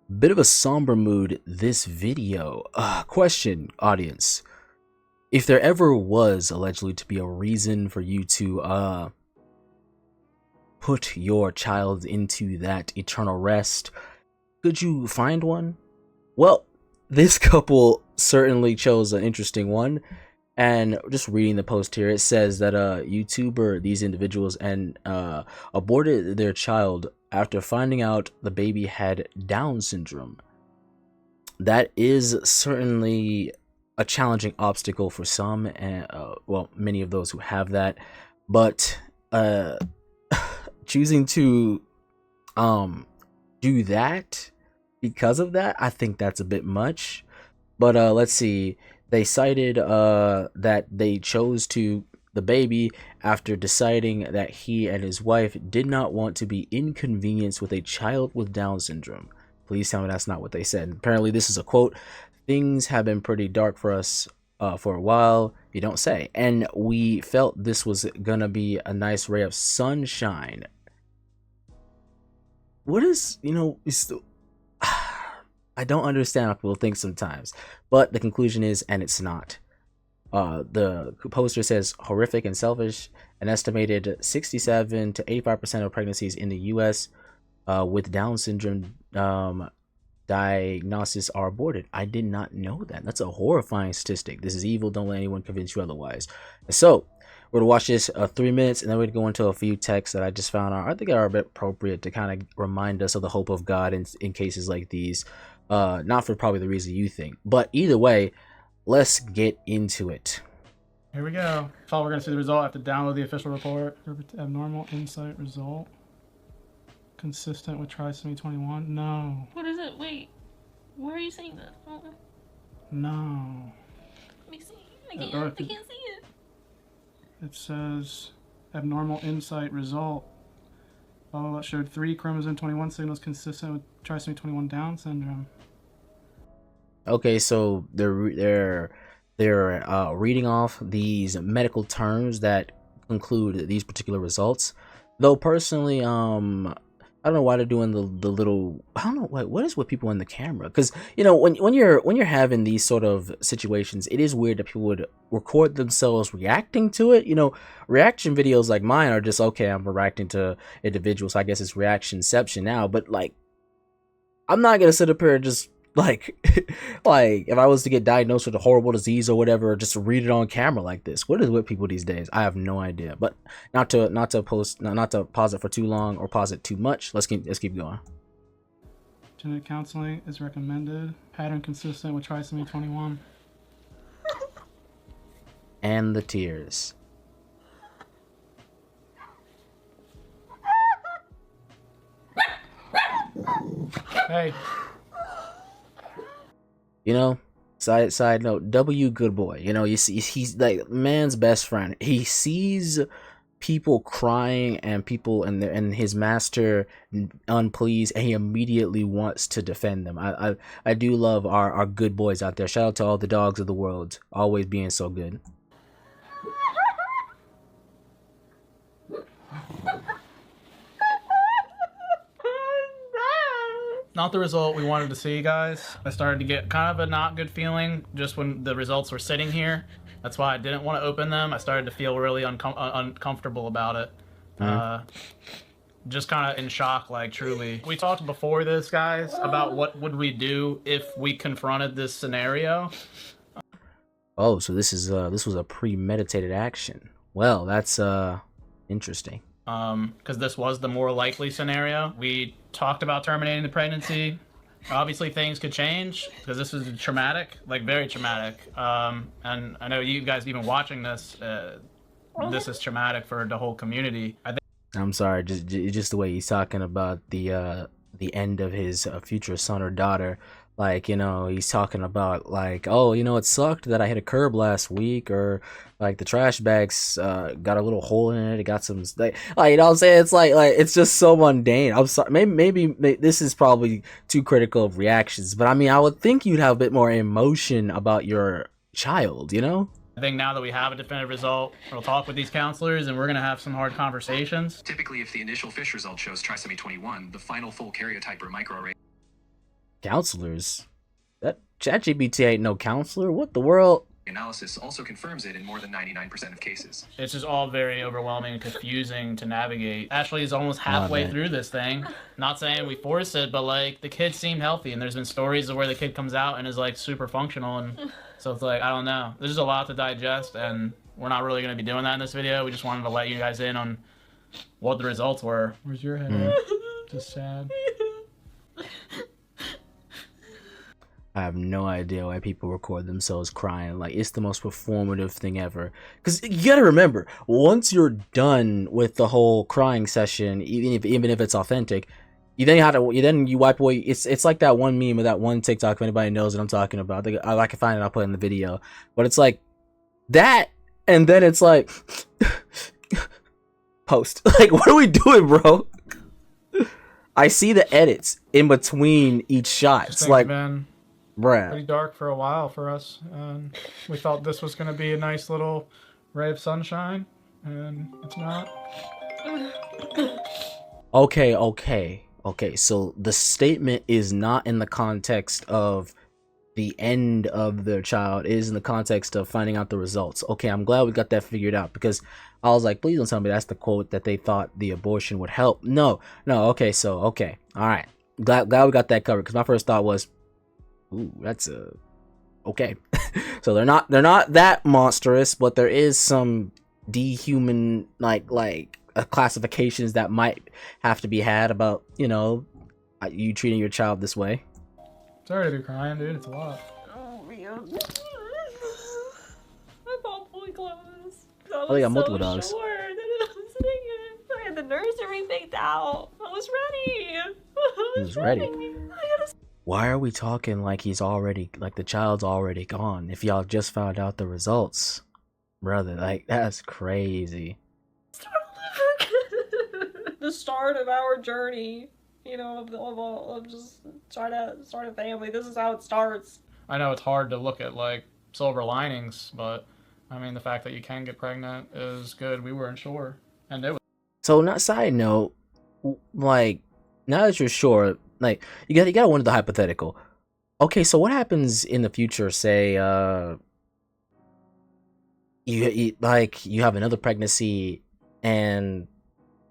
Bit of a somber mood this video. Question, audience. If there ever was allegedly to be a reason for you to put your child into that eternal rest, could you find one? Well, this couple certainly chose an interesting one. And just reading the post here, it says that YouTuber, these individuals, aborted their child after finding out the baby had Down syndrome. That is certainly a challenging obstacle for some, and well, many of those who have that. But choosing to do that because of that, I think that's a bit much. But let's see. They cited that they chose to the baby after deciding that he and his wife did not want to be inconvenienced with a child with Down syndrome. Please tell me that's not what they said. Apparently, this is a quote. Things have been pretty dark for us for a while, you don't say. And we felt this was gonna be a nice ray of sunshine. What is, I don't understand how people think sometimes, but the conclusion is, and it's not. The poster says horrific and selfish. An estimated 67 to 85% of pregnancies in the U.S. With Down syndrome diagnosis are aborted. I did not know that. That's a horrifying statistic. This is evil. Don't let anyone convince you otherwise. So we're gonna watch this 3 minutes, and then we're gonna go into a few texts that I just found I think are a bit appropriate to kind of remind us of the hope of God in cases like these. Not for probably the reason you think, but either way, let's get into it. Here we go. So we're gonna see the result. I have to download the official report. Abnormal insight result. Consistent with trisomy 21. No. What is it? Wait. Where are you saying that? Oh. No. Let me see. I can't see it. It says abnormal insight result. Oh, it showed 3 chromosome 21 signals consistent with trisomy 21 Down syndrome. Okay, so they're reading off these medical terms that conclude these particular results. Though personally, I don't know why they're doing the little, I don't know what is with people in the camera, because when you're having these sort of situations, it is weird that people would record themselves reacting to it. Reaction videos like mine are just, okay, I'm reacting to individuals, so I guess it's reactionception now. But like, I'm not gonna sit up here and just like if I was to get diagnosed with a horrible disease or whatever, just read it on camera like this. What is with people these days? I have no idea. But not to pause it for too long or pause it too much. Let's keep going. Genetic counseling is recommended. Pattern consistent with trisomy 21. And the tears. Hey. Side note, W good boy. You see, he's like man's best friend. He sees people crying and people and his master unpleased, and he immediately wants to defend them. I do love our good boys out there. Shout out to all the dogs of the world, always being so good. Not the result we wanted to see, guys. I started to get kind of a not good feeling just when the results were sitting here. That's why I didn't want to open them. I started to feel really uncomfortable about it. Just kind of in shock, like, truly. We talked before this, guys, about what would we do if we confronted this scenario. Oh, so this was a premeditated action. Well, that's interesting. Because this was the more likely scenario. We talked about terminating the pregnancy. Obviously, things could change because this is traumatic, like very traumatic. And I know you guys even watching this, this is traumatic for the whole community. I'm sorry, just the way he's talking about the end of his future son or daughter. Like, he's talking about like, oh, it sucked that I hit a curb last week, or like the trash bags got a little hole in it. It got some like you know what I'm saying? It's like it's just so mundane. I'm sorry. Maybe this is probably too critical of reactions, but I mean, I would think you'd have a bit more emotion about your child, I think now that we have a definitive result, we'll talk with these counselors and we're going to have some hard conversations. Typically, if the initial FISH result shows trisomy 21, the final full karyotype or microarray Counselors? That ChatGPT ain't no counselor. What the world? Analysis also confirms it in more than 99% of cases. It's just all very overwhelming and confusing to navigate. Ashley is almost halfway through this thing. Not saying we force it, but like the kid seemed healthy, and there's been stories of where the kid comes out and is like super functional, and so it's like I don't know. There's just a lot to digest, and we're not really going to be doing that in this video. We just wanted to let you guys in on what the results were. Where's your head at? Just sad. I have no idea why people record themselves crying. Like, it's the most performative thing ever. Because you gotta remember, once you're done with the whole crying session, even if it's authentic, you wipe away. It's like that one meme or that one TikTok. If anybody knows what I'm talking about, I can find it. I'll put it in the video. But it's like that, and then it's like post. Like, what are we doing, bro? I see the edits in between each shot. It's like, man. Bruh. Pretty dark for a while for us, and we thought this was going to be a nice little ray of sunshine, and it's not. Okay, so the statement is not in the context of the end of their child. It is in the context of finding out the results. Okay, I'm glad we got that figured out, because I was like, please don't tell me that's the quote that they thought the abortion would help. No, okay, all right, glad we got that covered, because my first thought was, ooh, that's okay. So they're not that monstrous, but there is some dehuman like classifications that might have to be had about, you know, you treating your child this way. Sorry to be crying, dude. It's a lot. Oh man. I bought boy clothes. Oh, they got multiple dogs. Sure that I was sitting here. I had the nursery picked out. I was ready. He was ready. Why are we talking like he's already, like the child's already gone? If y'all just found out the results, brother, like that's crazy. The start of our journey, you know, of just trying to start a family. This is how it starts. I know it's hard to look at like silver linings, but I mean the fact that you can get pregnant is good. We weren't sure, and it was. So, not side note, like now that you're sure. Like you gotta wonder the hypothetical. Okay, so what happens in the future? Say, you have another pregnancy, and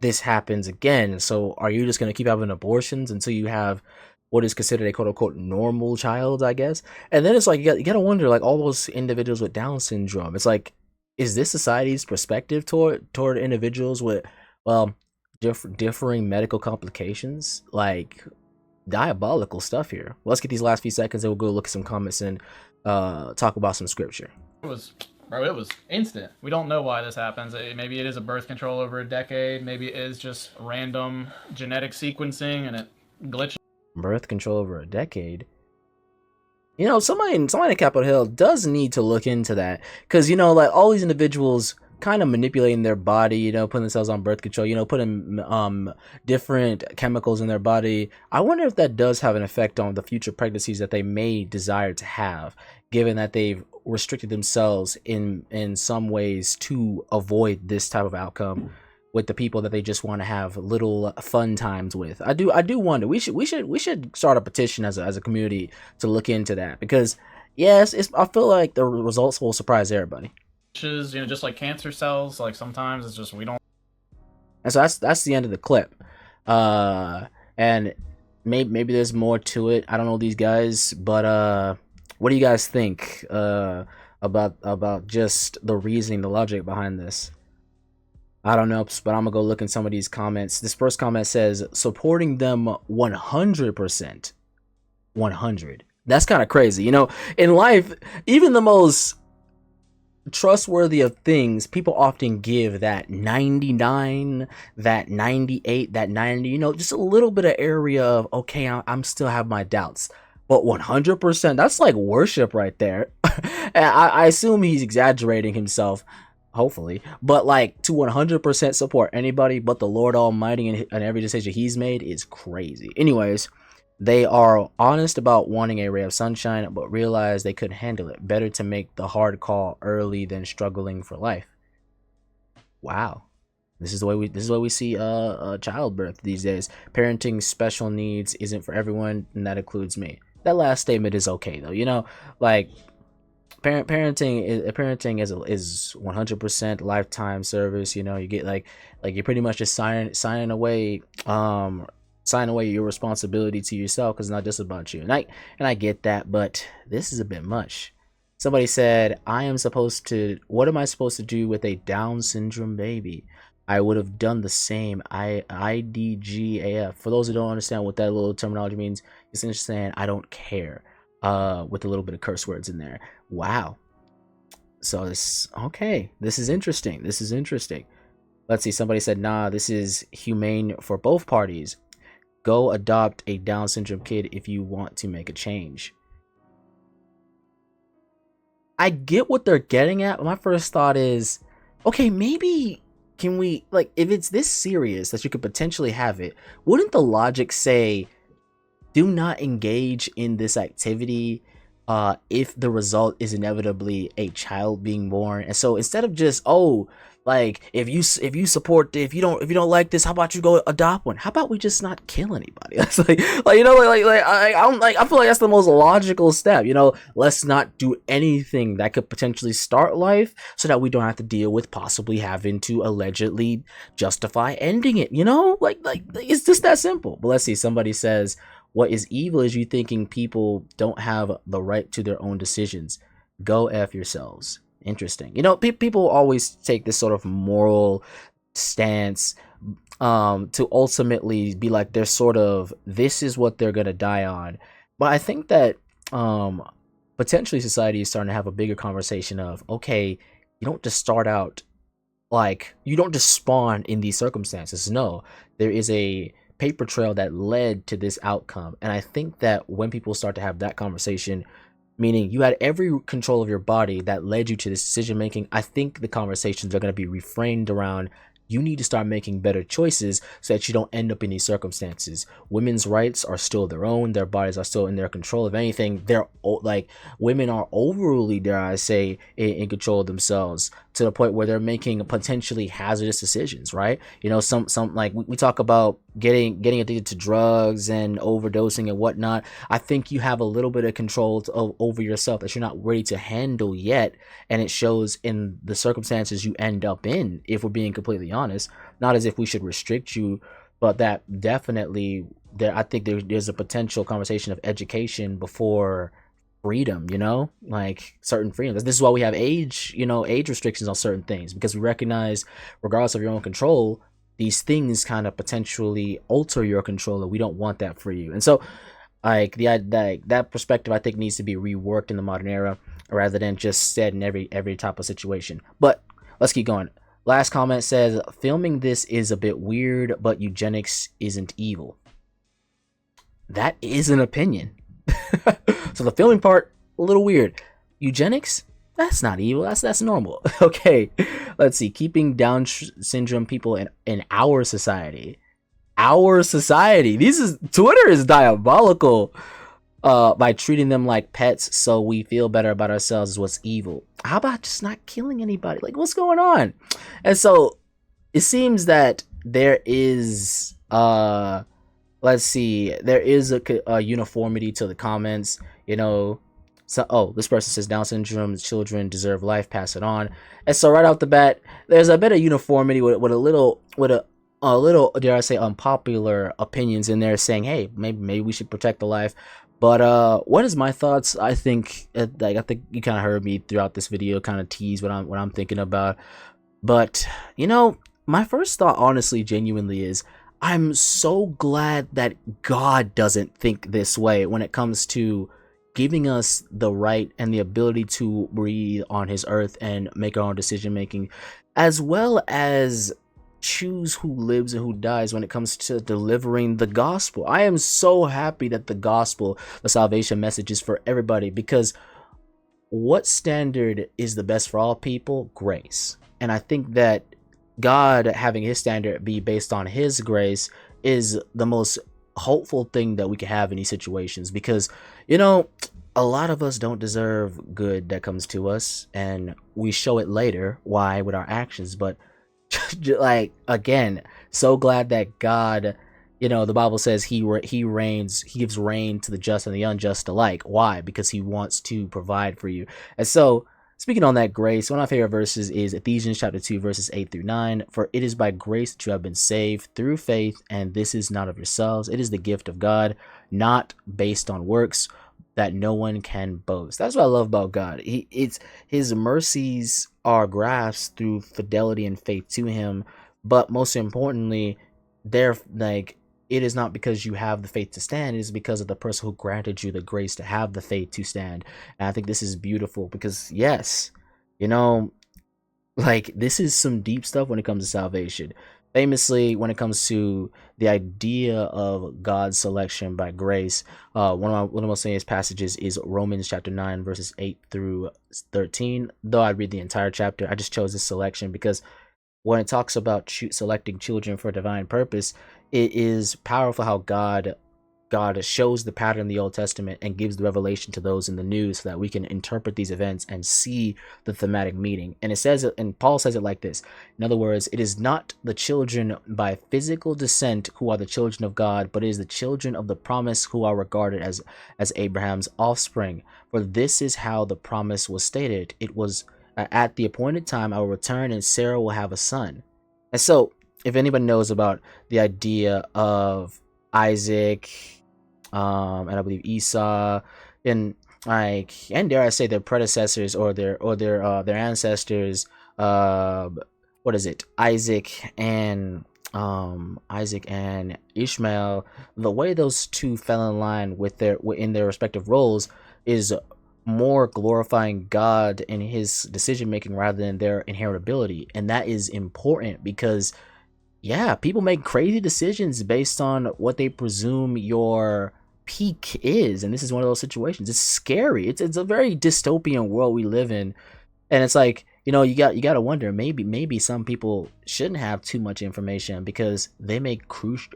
this happens again. So are you just gonna keep having abortions until you have what is considered a quote unquote normal child? I guess. And then it's like you gotta wonder, like all those individuals with Down syndrome. It's like, is this society's perspective toward individuals with differing medical complications? Like, diabolical stuff here. Let's get these last few seconds and we'll go look at some comments and talk about some scripture. It was instant. We don't know why this happens. Maybe it is a birth control over a decade. Maybe it is just random genetic sequencing and it glitches. Birth control over a decade. You know, somebody in Capitol Hill does need to look into that, because you know, like all these individuals kind of manipulating their body, you know, putting themselves on birth control, you know, putting different chemicals in their body. I wonder if that does have an effect on the future pregnancies that they may desire to have, given that they've restricted themselves in some ways to avoid this type of outcome with the people that they just want to have little fun times with. I do wonder. We should start a petition as a community to look into that, because yes, I feel like the results will surprise everybody. You know, just like cancer cells, like sometimes it's just we don't. And so that's the end of the clip. And maybe there's more to it. I don't know these guys, but what do you guys think about just the reasoning, the logic behind this? I don't know, but I'm gonna go look in some of these comments. This first comment says supporting them 100%. 100. That's kind of crazy. You know, in life, even the most trustworthy of things, people often give that 99, that 98, that 90, you know, just a little bit of area of, okay, I'm still have my doubts. But 100%, that's like worship right there. And I assume he's exaggerating himself, hopefully, but like to 100% support anybody but the Lord Almighty and every decision he's made is crazy. Anyways, they are honest about wanting a ray of sunshine, but realize they couldn't handle it. Better to make the hard call early than struggling for life. Wow. This is the way we see childbirth these days. Parenting special needs isn't for everyone, and that includes me. That last statement is okay though. You know, like parenting is 100% lifetime service. You know, you get like you're pretty much just signing away your responsibility to yourself, because it's not just about you. And I get that, but this is a bit much. Somebody said, what am I supposed to do with a Down syndrome baby? I would have done the same. IDGAF. For those who don't understand what that little terminology means, it's just saying I don't care, with a little bit of curse words in there. Wow. So this is interesting. Let's see, somebody said, nah, this is humane for both parties. Go adopt a Down syndrome kid if you want to make a change. I get what they're getting at, but my first thought is, okay, maybe can we, like, if it's this serious that you could potentially have it, wouldn't the logic say do not engage in this activity if the result is inevitably a child being born? And so instead of just, if you don't like this, how about you go adopt one? How about we just not kill anybody? That's I feel like that's the most logical step. You know, let's not do anything that could potentially start life, so that we don't have to deal with possibly having to allegedly justify ending it. You know, like it's just that simple. But let's see. Somebody says, what is evil is you thinking people don't have the right to their own decisions. Go F yourselves. Interesting. You know, people always take this sort of moral stance to ultimately be like, they're sort of, this is what they're gonna die on. But I think that potentially society is starting to have a bigger conversation of, okay, you don't just start out like, you don't just spawn in these circumstances. No, there is a paper trail that led to this outcome. And I think that when people start to have that conversation, meaning you had every control of your body that led you to this decision making, I think the conversations are going to be refrained around, you need to start making better choices so that you don't end up in these circumstances. Women's rights are still their own. Their bodies are still in their control. If anything, they're like, women are overly, dare I say, in control of themselves, to the point where they're making potentially hazardous decisions, right? You know, some like we talk about getting addicted to drugs and overdosing and whatnot. I think you have a little bit of control over yourself that you're not ready to handle yet, and it shows in the circumstances you end up in, if we're being completely honest. Not as if we should restrict you, but that definitely I think there's a potential conversation of education before freedom, you know, like certain freedoms. This is why we have age restrictions on certain things, because we recognize, regardless of your own control, these things kind of potentially alter your control, and we don't want that for you. And so like that perspective, I think, needs to be reworked in the modern era, rather than just said in every type of situation. But let's keep going. Last comment says, filming this is a bit weird, but eugenics isn't evil. That is an opinion. So the filming part, a little weird. Eugenics, that's not evil. That's normal. Okay, let's see. Keeping Down syndrome people in our society. Twitter is diabolical. By treating them like pets so we feel better about ourselves is what's evil. How about just not killing anybody? Like, what's going on? And so it seems that there is let's see, there is a uniformity to the comments, you know. So this person says Down syndrome children deserve life, pass it on. And so right off the bat, there's a bit of uniformity with a little dare I say unpopular opinions in there, saying, hey, maybe we should protect the life. But what is my thoughts? I think you kind of heard me throughout this video kind of tease what I'm thinking about. But you know, my first thought, honestly, genuinely, is I'm so glad that God doesn't think this way when it comes to giving us the right and the ability to breathe on his earth and make our own decision making, as well as choose who lives and who dies when it comes to delivering the gospel. I am so happy that the gospel, the salvation message, is for everybody, because what standard is the best for all people? Grace. And I think that God having his standard be based on his grace is the most hopeful thing that we can have in these situations, because, you know, a lot of us don't deserve good that comes to us, and we show it later, why, with our actions. But Like, again, so glad that God, the Bible says he reigns, he gives rain to the just and the unjust alike. Why? Because he wants to provide for you. And so, speaking on that grace, one of my favorite verses is Ephesians chapter 2, verses 8 through 9. For it is by grace that you have been saved through faith, and this is not of yourselves. It is the gift of God, not based on works, that no one can boast. That's what I love about God. His mercies are grasped through fidelity and faith to him, but most importantly, they're like, it is not because you have the faith to stand, it is because of the person who granted you the grace to have the faith to stand. And I think this is beautiful because, yes, like, this is some deep stuff when it comes to salvation. Famously, when it comes to the idea of God's selection by grace, one of the most famous passages is Romans chapter 9, verses 8 through 13. Though I read the entire chapter, I just chose this selection because when it talks about selecting children for a divine purpose, it is powerful how God shows the pattern in the Old Testament and gives the revelation to those in the New so that we can interpret these events and see the thematic meaning. And it says it, and Paul says it like this. In other words, it is not the children by physical descent who are the children of God, but it is the children of the promise who are regarded as Abraham's offspring. For this is how the promise was stated. It was, at the appointed time I will return and Sarah will have a son. And so, if anybody knows about the idea of Isaac, and I believe Esau, and dare I say their predecessors or their ancestors, what is it, Isaac and Ishmael, the way those two fell in line with in their respective roles is more glorifying God in his decision making rather than their inherent ability. And that is important because, yeah, people make crazy decisions based on what they presume your peak is, and this is one of those situations. It's scary. It's a very dystopian world we live in, and it's like, you got to wonder, maybe some people shouldn't have too much information because they make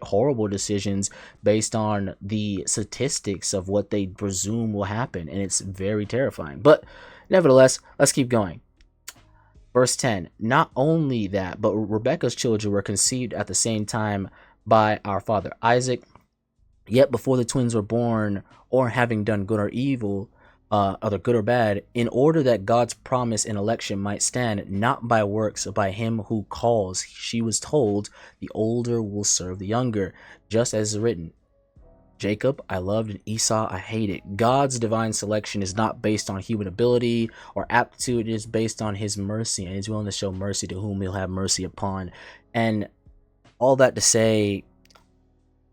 horrible decisions based on the statistics of what they presume will happen, and it's very terrifying. But nevertheless, let's keep going. Verse 10, not only that, but Rebekah's children were conceived at the same time by our father Isaac. Yet before the twins were born, or having done good or evil, either good or bad, in order that God's promise and election might stand, not by works, but by him who calls, she was told, the older will serve the younger, just as is written, Jacob I loved and Esau I hated. God's divine selection is not based on human ability or aptitude. It is based on his mercy, and he's willing to show mercy to whom he'll have mercy upon. And all that to say,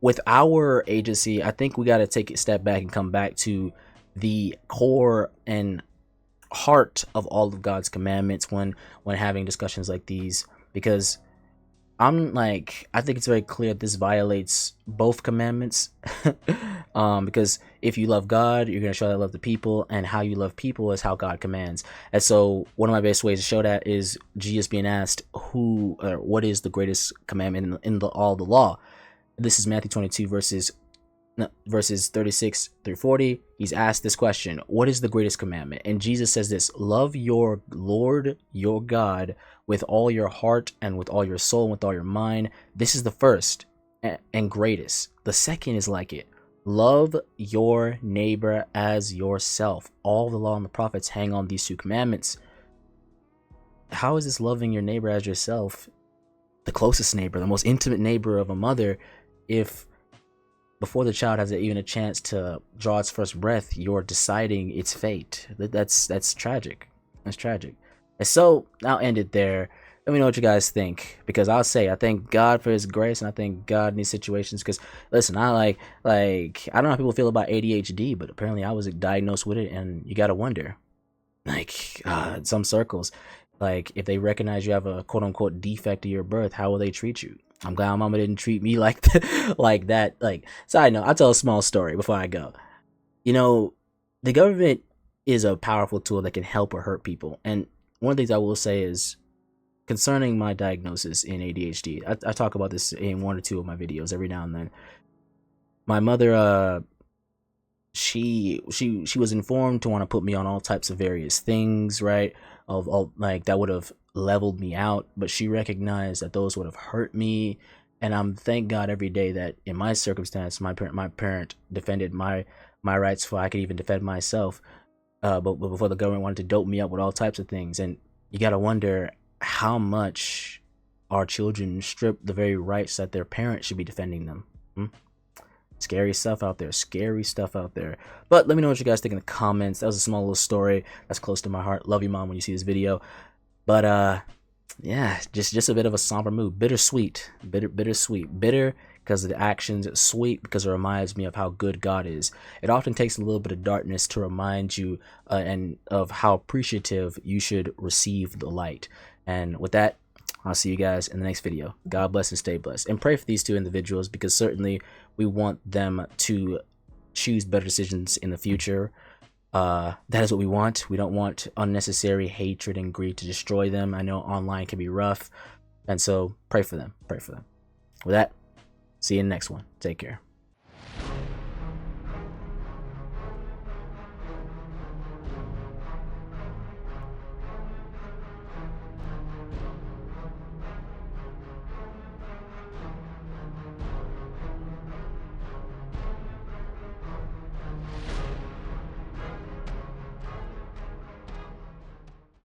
with our agency, I think we got to take a step back and come back to the core and heart of all of God's commandments when having discussions like these, because I think it's very clear this violates both commandments. Because if you love God, you're going to show that love to people, and how you love people is how God commands. And so one of my best ways to show that is Jesus being asked what is the greatest commandment in all the law. This is Matthew 22 verses 36 through 40. He's asked this question, what is the greatest commandment? And Jesus says this, love your Lord your God with all your heart and with all your soul and with all your mind. This is the first and greatest. The second is like it. Love your neighbor as yourself. All the law and the prophets hang on these two commandments. How is this loving your neighbor as yourself, the closest neighbor, the most intimate neighbor of a mother, if before the child has even a chance to draw its first breath, you're deciding its fate? That's tragic. That's tragic. And so I'll end it there. Let me know what you guys think, because I'll say I thank God for his grace, and I thank God in these situations, because listen, I don't know how people feel about ADHD, but apparently I was diagnosed with it, and you gotta wonder, in some circles, if they recognize you have a quote unquote defect of your birth, how will they treat you? I'm glad my mama didn't treat me like that. Side note, I'll tell a small story before I go. The government is a powerful tool that can help or hurt people. And one of the things I will say is, concerning my diagnosis in ADHD, I talk about this in one or two of my videos every now and then. My mother, she was informed to want to put me on all types of various things, right? Of all that would have leveled me out, but she recognized that those would have hurt me. And I'm thank God every day that in my circumstance, my parent defended my rights before I could even defend myself. But before the government wanted to dope me up with all types of things. And you gotta wonder how much our children strip the very rights that their parents should be defending them. Scary stuff out there. Scary stuff out there. But let me know what you guys think in the comments. That was a small little story that's close to my heart. Love you, Mom, when you see this video. But yeah, just a bit of a somber mood. Bittersweet. Bittersweet. Bitter because of the actions. Sweet because it reminds me of how good God is. It often takes a little bit of darkness to remind you and of how appreciative you should receive the light. And with that, I'll see you guys in the next video. God bless and stay blessed. And pray for these two individuals, because certainly we want them to choose better decisions in the future. That is what we want. We don't want unnecessary hatred and greed to destroy them. I know online can be rough. And so pray for them. Pray for them. With that, see you in the next one. Take care.